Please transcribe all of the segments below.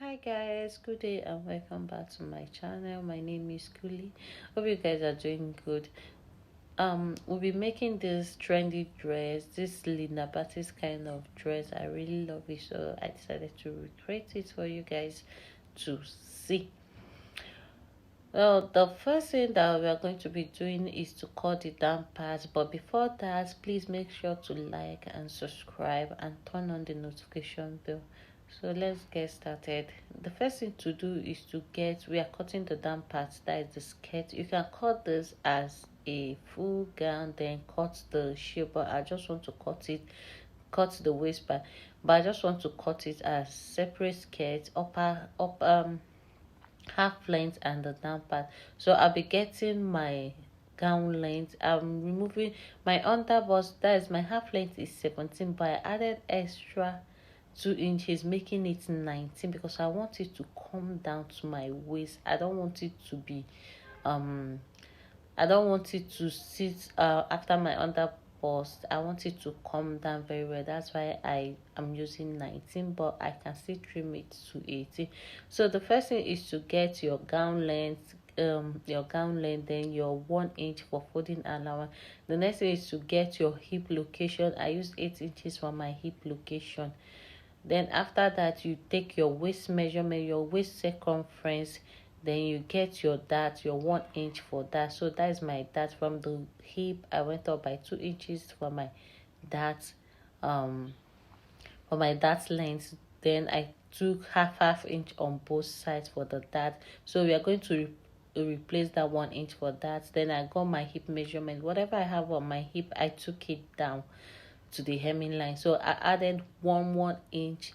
Hi guys, good day and welcome back to my channel. My name is Kuli. Hope you guys are doing good. We'll be making this trendy dress, this Linda Baptist kind of dress. I really love it, so I decided to recreate it for you guys to see. Well, the first thing that we are going to be doing is to cut the down part, but before that, please make sure to like and subscribe and turn on the notification bell. So let's get started. The first thing to do is we are cutting the down part, that is the skirt. You can cut this as a full gown, then cut the shape, but I just want to cut the waistband, but I just want to cut it as separate skirt, half length and the down part. So I'll be getting my gown length. I'm removing my under bust, that is my half length is 17, but I added extra 2 inches, making it 19, because I want it to come down to my waist. I don't want it to be I don't want it to sit after my under bust. I want it to come down very well. That's why I am using 19, but I can still trim it to 18. So the first thing is to get your gown length, then your 1 inch for folding allowance. The next thing is to get your hip location. I use 8 inches for my hip location. Then after that, you take your waist measurement, your waist circumference, then you get your 1 inch for that. So that is my dart. From the hip, I went up by 2 inches for my dart, length. Then I took half inch on both sides for the dart. So we are going to replace that 1 inch for that. Then I got my hip measurement. Whatever I have on my hip, I took it down to the hemming line. So I added 1 inch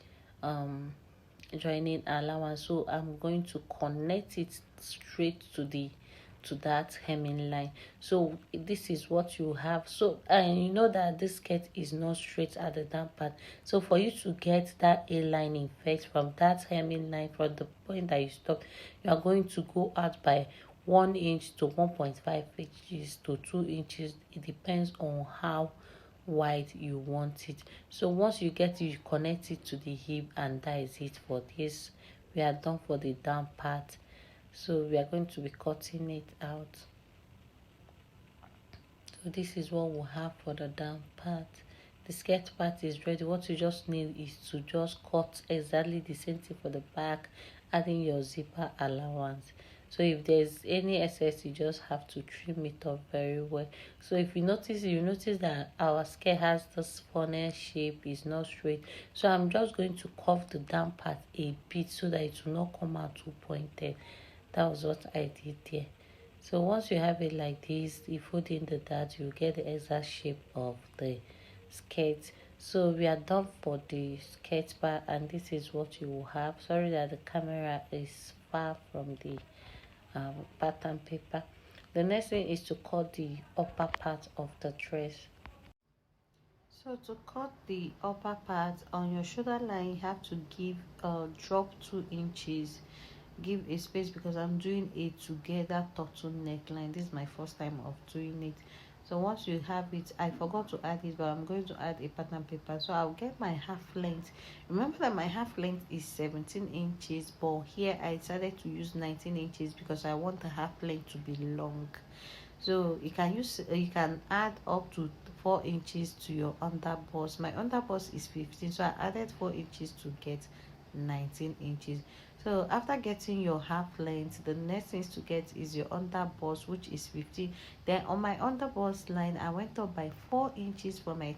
joining allowance. So I'm going to connect it straight to that hemming line. So this is what you have. So and you know that this skirt is not straight at the down part. So for you to get that A line effect from that hemming line, from the point that you stop, you are going to go out by 1 inch to 1.5 inches to 2 inches. It depends on how wide you want it. So once you get it, you connect it to the hip, and that is it for this. We are done for the down part. So we are going to be cutting it out. So this is what we'll have for the down part. The skirt part is ready. What you just need is to just cut exactly the same thing for the back, adding your zipper allowance. So if there's any excess, you just have to trim it up very well. So if you notice that our skirt has this funnel shape, is not straight. So I'm just going to curve the down part a bit so that it will not come out too pointed. That was what I did there. So once you have it like this, you fold in the dart, you get the exact shape of the skirt. So we are done for the skirt part, and this is what you will have. Sorry that the camera is far from the pattern paper. The next thing is to cut the upper part of the dress. So to cut the upper part, on your shoulder line, you have to give drop 2 inches, give a space, because I'm doing a together turtle neckline. This is my first time of doing it. So once you have it, I forgot to add it, but I'm going to add a pattern paper. So I'll get my half length. Remember that my half length is 17 inches, but here I decided to use 19 inches because I want the half length to be long. So you can add up to 4 inches to your under bust. My under bust is 15, so I added 4 inches to get 19 inches. So after getting your half length, the next thing to get is your under bust, which is 15. Then on my under bust line, I went up by 4 inches for my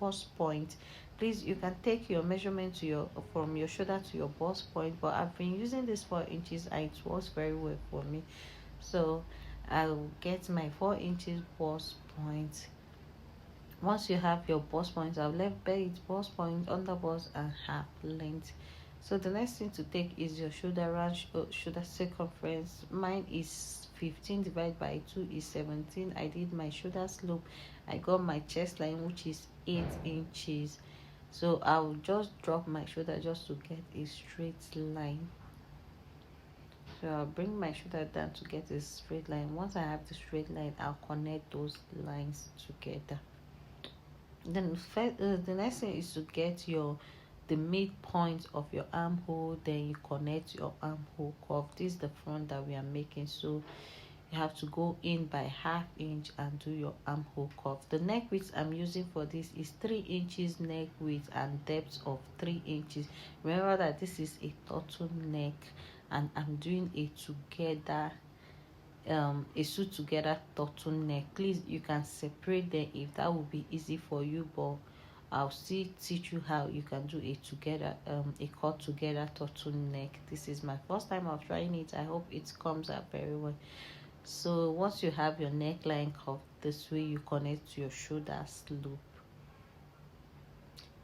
bust point. Please, you can take your measurement from your shoulder to your bust point, but I've been using this 4 inches and it works very well for me. So I'll get my 4 inches bust point. Once you have your bust points, I've left belt, bust point, under bust, and half length. So the next thing to take is your shoulder round, shoulder circumference. Mine is 15 divided by 2 is 17. I did my shoulder slope. I got my chest line, which is 8 inches. So I'll just drop my shoulder just to get a straight line. So I'll bring my shoulder down to get a straight line. Once I have the straight line, I'll connect those lines together. Then the next thing is to get your the midpoint of your armhole, then you connect your armhole curve. This is the front that we are making, so you have to go in by 1/2 inch and do your armhole curve. The neck width I'm using for this is 3 inches neck width and depth of 3 inches. Remember that this is a turtleneck and I'm doing a together a sew together turtleneck. Please, you can separate them if that would be easy for you, but I'll still teach you how you can do a together a cut together turtleneck. This is my first time of trying it. I hope it comes out very well. So once you have your neckline curved this way, you connect to your shoulder slope.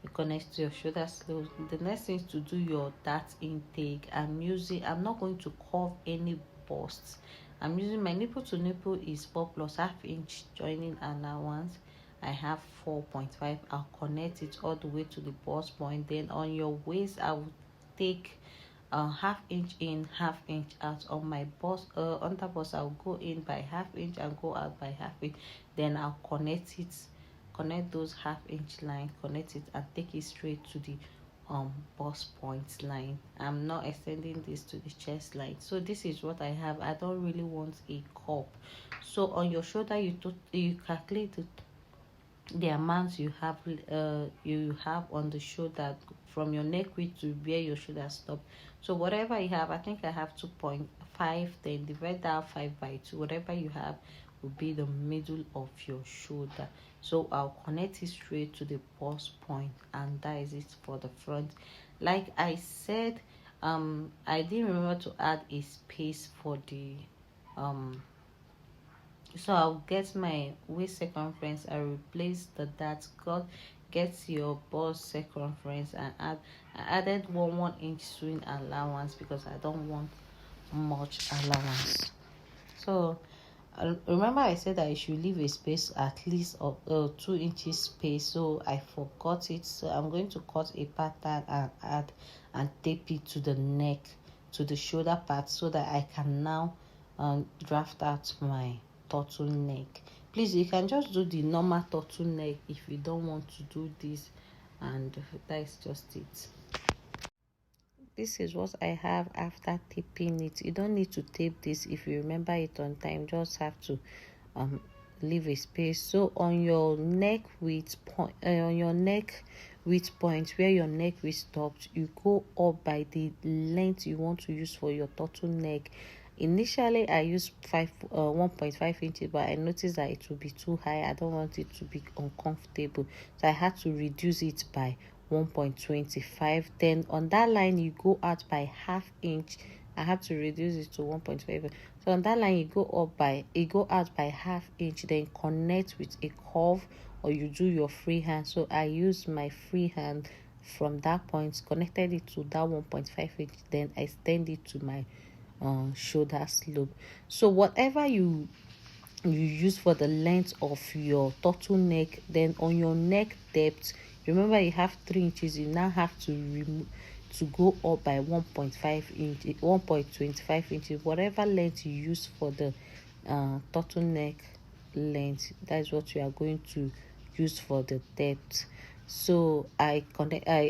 You connect to your shoulder slope. The next thing is to do your dart intake. I'm not going to curve any busts. I'm using my nipple to nipple is 4 plus 1/2 inch joining allowance. I have 4.5. I'll connect it all the way to the bust point. Then on your waist, I will take 1/2 inch in, 1/2 inch out. On my bust under bust, I'll go in by 1/2 inch and go out by 1/2 inch. Then I'll connect those 1/2 inch line, connect it and take it straight to the bust point line. I'm not extending this to the chest line. So this is what I have. I don't really want a cup. So on your shoulder, you calculate the amount you have on the shoulder from your neck width to where your shoulder stop. So whatever you have, I think I have 2.5, then divide that 5 by 2. Whatever you have will be the middle of your shoulder. So I'll connect it straight to the bust point, and that is it for the front. Like I said, I didn't remember to add a space for the so I'll get my waist circumference. I replace the dart cut, get your bust circumference, and I added 1 inch swing allowance because I don't want much allowance. So remember I said that I should leave a space at least of 2 inches space, so I forgot it. So I'm going to cut a pattern and add and tape it to the neck, to the shoulder part, so that I can now draft out my turtleneck. Please, you can just do the normal turtleneck if you don't want to do this, and that is just it. This is what I have after taping it. You don't need to tape this if you remember it on time. Just have to leave a space. So on your neck width point, where your neck width stops, you go up by the length you want to use for your turtleneck. Initially I used 1.5 inches, but I noticed that it will be too high. I don't want it to be uncomfortable, so I had to reduce it by 1.25. Then on that line you go out by 1/2 inch. I had to reduce it to 1.5. So on that line you go out by 1/2 inch, then connect with a curve, or you do your free hand. So I use my free hand from that point, connected it to that 1.5 inch, then I extend it to my shoulder slope. So whatever you use for the length of your turtleneck, then on your neck depth, remember you have 3 inches, you now have to go up by 1.25 inches. Whatever length you use for the turtleneck length, that is what you are going to use for the depth. So I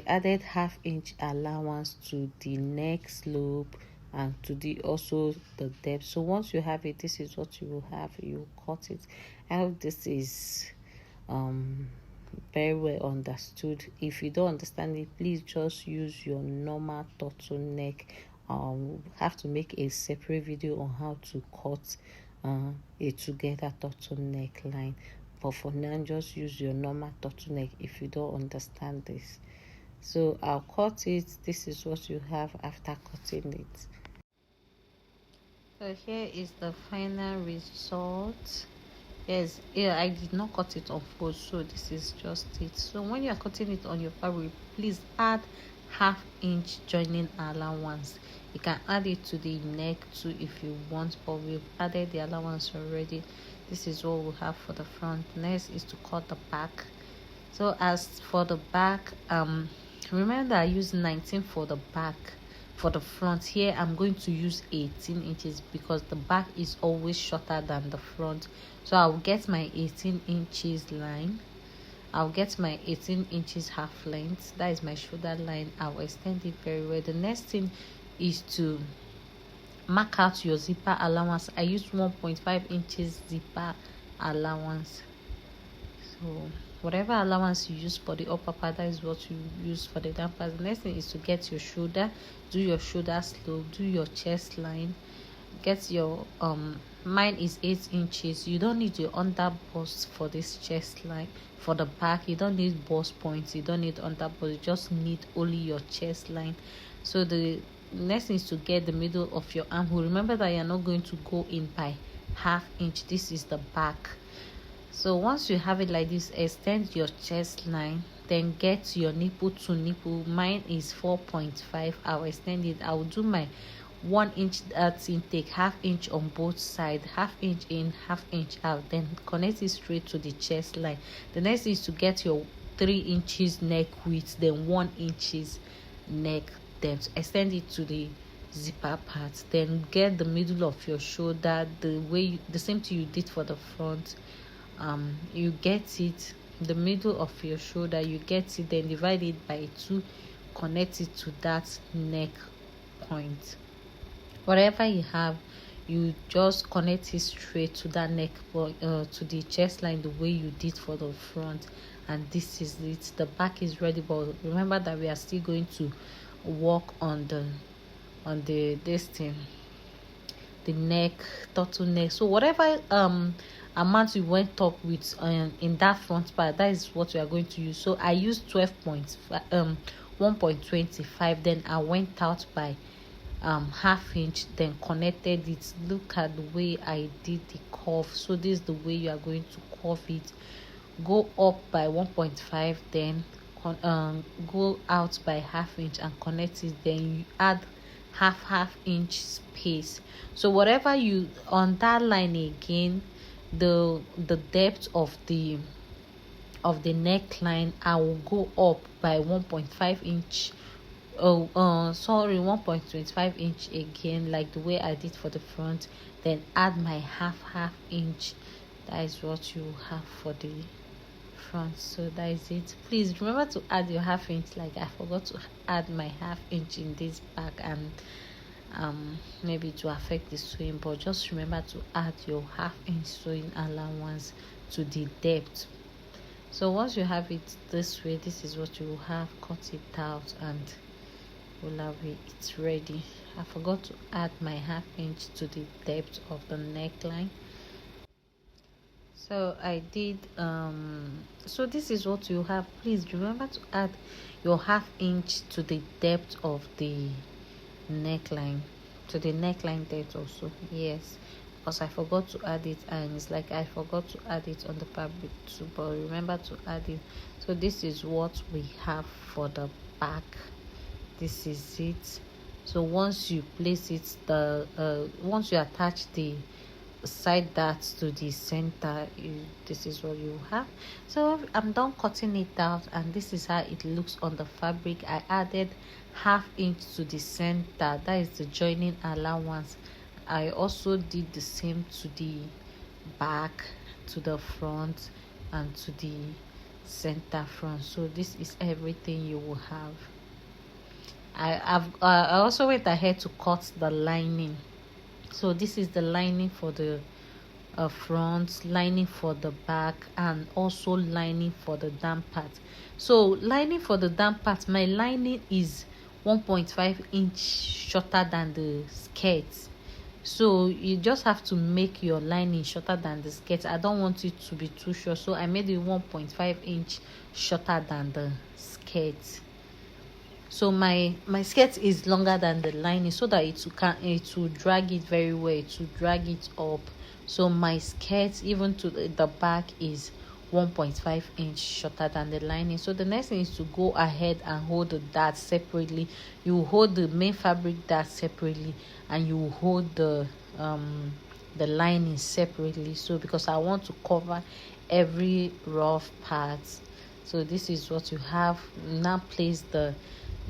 added 1/2 inch allowance to the neck slope and to the also the depth. So once you have it, this is what you will have. You cut it. I hope this is very well understood. If you don't understand it, please just use your normal turtleneck. Have to make a separate video on how to cut a together turtleneck line, but for now just use your normal turtleneck if you don't understand this. So I'll cut it. This is what you have after cutting it. So here is the final result. Yes, yeah, I did not cut it on fold, so this is just it. So when you are cutting it on your fabric, please add 1/2 inch joining allowance. You can add it to the neck too if you want, but we've added the allowance already. This is what we'll have for the front. Next is to cut the back. So as for the back, remember I used 19 for the back. For the front here, I'm going to use 18 inches because the back is always shorter than the front. So I'll get my 18 inches line I'll get my 18 inches half length. That is my shoulder line. I'll extend it very well. The next thing is to mark out your zipper allowance. I used 1.5 inches zipper allowance. So whatever allowance you use for the upper part, that is what you use for the down part. The next thing is to get your shoulder, do your shoulder slope, do your chest line, get your mine is 8 inches. You don't need your under bust for this chest line. For the back, you don't need bust points, you don't need under bust, you just need only your chest line. So the next thing is to get the middle of your armhole. Remember that you're not going to go in by half inch. This is the back. So once you have it like this, extend your chest line, then get your nipple to nipple. Mine is 4.5. I'll extend it. I'll do my 1 inch that's intake, half inch on both sides, half inch in, half inch out, then connect it straight to the chest line. The next is to get your 3 inches neck width, then 1 inches neck depth. Extend it to the zipper part, then get the middle of your shoulder the same thing you did for the front. You get it, the middle of your shoulder, you get it, then divide it by 2, connect it to that neck point. Whatever you have, you just connect it straight to that neck point, to the chest line, the way you did for the front. And this is it. The back is ready, but remember that we are still going to work on the this thing, the neck, turtleneck. So whatever amount you went up with in that front part, that is what we are going to use. So I used 1.25, then I went out by half inch, then connected it. Look at the way I did the curve. So this is the way you are going to curve it. Go up by 1.5, then go out by half inch and connect it. Then you add half inch space. So whatever you on that line again, the depth of the neckline, I will go up by 1.5 inch. 1.25 inch again, like the way I did for the front, then add my half inch. That is what you have for the front. So that is it. Please remember to add your half inch. Like I forgot to add my half inch in this back, and maybe to affect the sewing, but just remember to add your half inch sewing allowance to the depth. So once you have it this way, this is what you will have. Cut it out and it's ready. I forgot to add my half inch to the depth of the neckline. So I did so this is what you have. Please remember to add your half inch to the depth of the neckline, to the neckline depth also. Yes, because I forgot to add it, and it's like I forgot to add it on the fabric too, but remember to add it. So this is what we have for the back. This is it. So once you place it, once you attach the side darts to the center, this is what you have. So I'm done cutting it out, and this is how it looks on the fabric. I added half inch to the center, that is the joining allowance. I also did the same to the back, to the front, and to the center front. So this is everything you will have. I also went ahead to cut the lining. So this is the lining for the front, lining for the back, and also lining for the down part. So lining for the down part, my lining is 1.5 inch shorter than the skirt. So you just have to make your lining shorter than the skirt. I don't want it to be too short, so I made it 1.5 inch shorter than the skirt. So my skirt is longer than the lining, so that it will drag it very well, it will drag it up. So my skirt, even to the back, is 1.5 inch shorter than the lining. So the next thing is to go ahead and hold the dart separately. You hold the main fabric dart separately, and you hold the lining separately. So because I want to cover every rough part. So this is what you have. Now place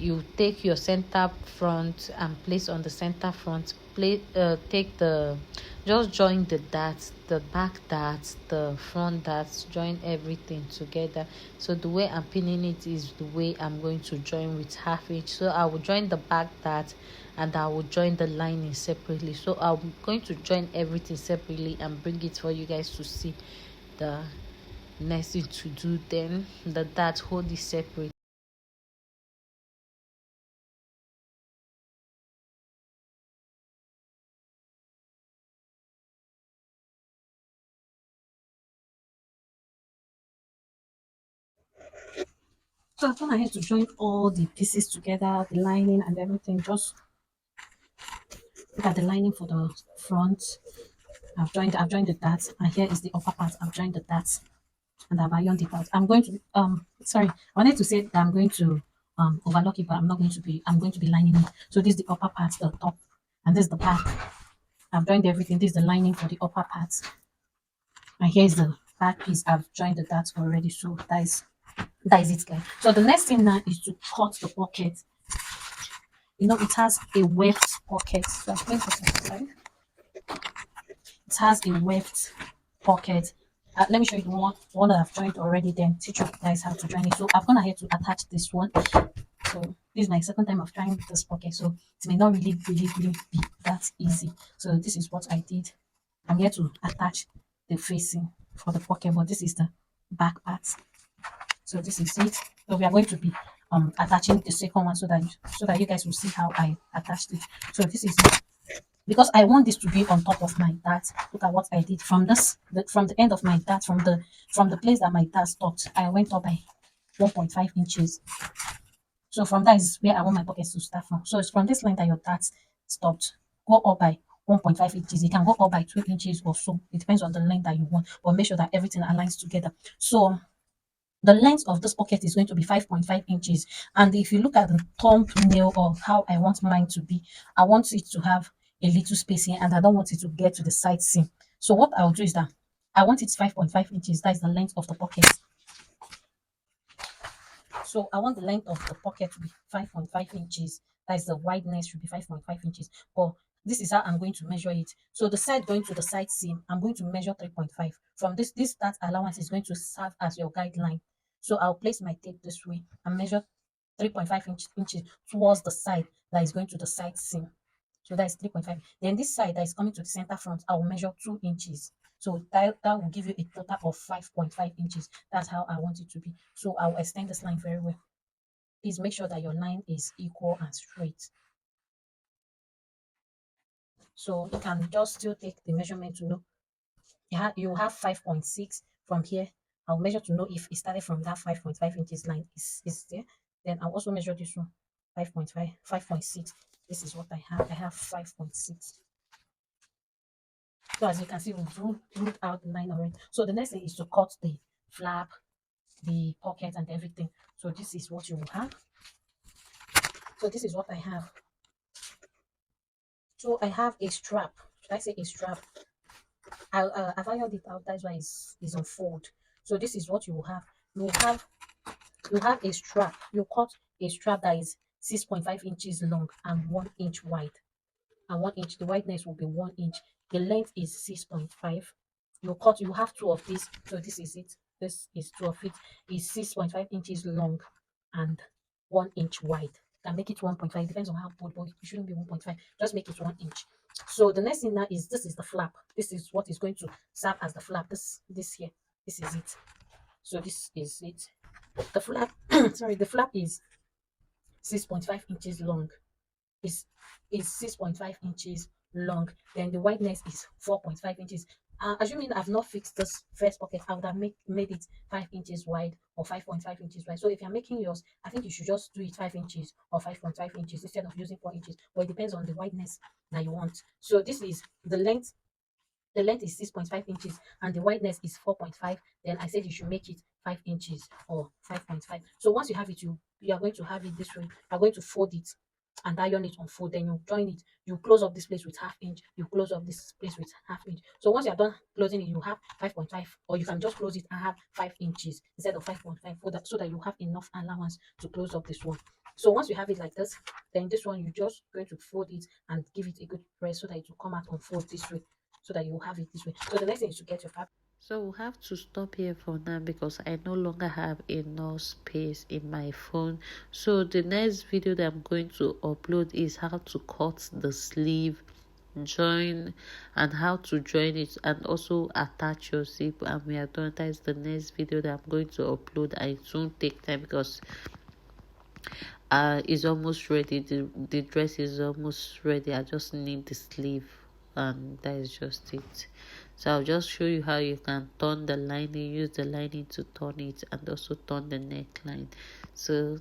you take your center front and place on the center front, place take the just join the darts, the back darts, the front darts, join everything together. So the way I'm pinning it is the way I'm going to join with half inch. So I will join the back dart and I will join the lining separately. So I'm going to join everything separately and bring it for you guys to see the next thing to do. Then the dart, hold it separate. So I've gone ahead to join all the pieces together, the lining and everything. Just look at the lining for the front. I've joined the darts, and here is the upper part. I've joined the darts and I've ironed it out. I'm going to sorry, I wanted to say that I'm going to overlock it, but I'm not going to be. I'm going to be lining it. So this is the upper part, the top, and this is the back. I've joined everything. This is the lining for the upper part, and here is the back piece. I've joined the darts already. So that is it, guys. So the next thing now is to cut the pocket. It has a weft pocket. So I'm going to put it aside. It has a weft pocket. Let me show you the one that I've joined already, then teach you guys how to join it. So I've gone ahead to attach this one. So this is my second time of trying this pocket, so it may not really be that easy. So this is what I did. I'm here to attach the facing for the pocket, but this is the back part. So this is it. So we are going to be attaching the second one so that you guys will see how I attached it. So this is it. Because I want this to be on top of my dart. Look at what I did from from the end of my dart, from the place that my dart stopped. I went up by 1.5 inches. So from that is where I want my pockets to start from. So it's from this line that your dart stopped. Go up by 1.5 inches. You can go up by 2 inches or so. It depends on the length that you want, but make sure that everything aligns together. So the length of this pocket is going to be 5.5 inches. And if you look at the thumbnail of how I want mine to be, I want it to have a little space here and I don't want it to get to the side seam. So what I'll do is that I want it 5.5 inches. That is the length of the pocket. So I want the length of the pocket to be 5.5 inches. That is the wideness should be 5.5 inches. But this is how I'm going to measure it. So the side going to the side seam, I'm going to measure 3.5. From this that allowance is going to serve as your guideline. So I'll place my tape this way and measure 3.5 inches towards the side that is going to the side seam. So that is 3.5. Then this side that is coming to the center front, I will measure 2 inches. So that will give you a total of 5.5 inches. That's how I want it to be. So I will extend this line very well. Please make sure that your line is equal and straight. So you can just still take the measurement to know. You have 5.6 from here. I'll measure to know if it started from that 5.5 inches line is there. Then I'll also measure this one, 5.5, 5.6. This is what I have. I have 5.6. So as you can see, we've ruled out the line already. So the next thing is to cut the flap, the pocket, and everything. So this is what you will have. So this is what I have. So I have a strap. Should I say a strap? I've ironed it out. That's why it's on fold. So this is what you will have. You will have a strap. You cut a strap that is 6.5 inches long and 1 inch wide. And 1 inch, the wideness will be 1 inch. The length is 6.5. You have two of these. So this is it. This is two of it. It's 6.5 inches long and 1 inch wide. You can make it 1.5. Depends on how bold, but it shouldn't be 1.5. Just make it 1 inch. So the next thing now is this is the flap. This is what is going to serve as the flap. This here. This is it. So this is it. The flap, sorry, the flap is 6.5 inches long. Is 6.5 inches long. Then the wideness is 4.5 inches. Assuming I've not fixed this first pocket, I would have made it 5 inches wide or 5.5 inches wide. So if you're making yours, I think you should just do it 5 inches or 5.5 inches instead of using 4 inches. But it depends on the wideness that you want. So this is the length. The length is 6.5 inches and the wideness is 4.5. Then I said you should make it 5 inches or 5.5. So once you have it, you are going to have it this way. You are going to fold it and iron it on fold. Then you join it. You close up this place with half inch. You close up this place with half inch. So once you are done closing it, you have 5.5, or you can just close it and have 5 inches instead of 5.5 so that you have enough allowance to close up this one. So once you have it like this, then this one, you're just going to fold it and give it a good press so that it will come out and fold this way, so that you will have it this way. So the next thing is to get your fabric. So we'll have to stop here for now because I no longer have enough space in my phone. So the next video that I'm going to upload is how to cut the sleeve, join, and how to join it, and also attach your zip. And we are done. That is the next video that I'm going to upload, and it won't take time because it's almost ready. The dress is almost ready. I just need the sleeve, and that is just it. So I'll just show you how you can turn the lining, use the lining to turn it, and also turn the neckline. So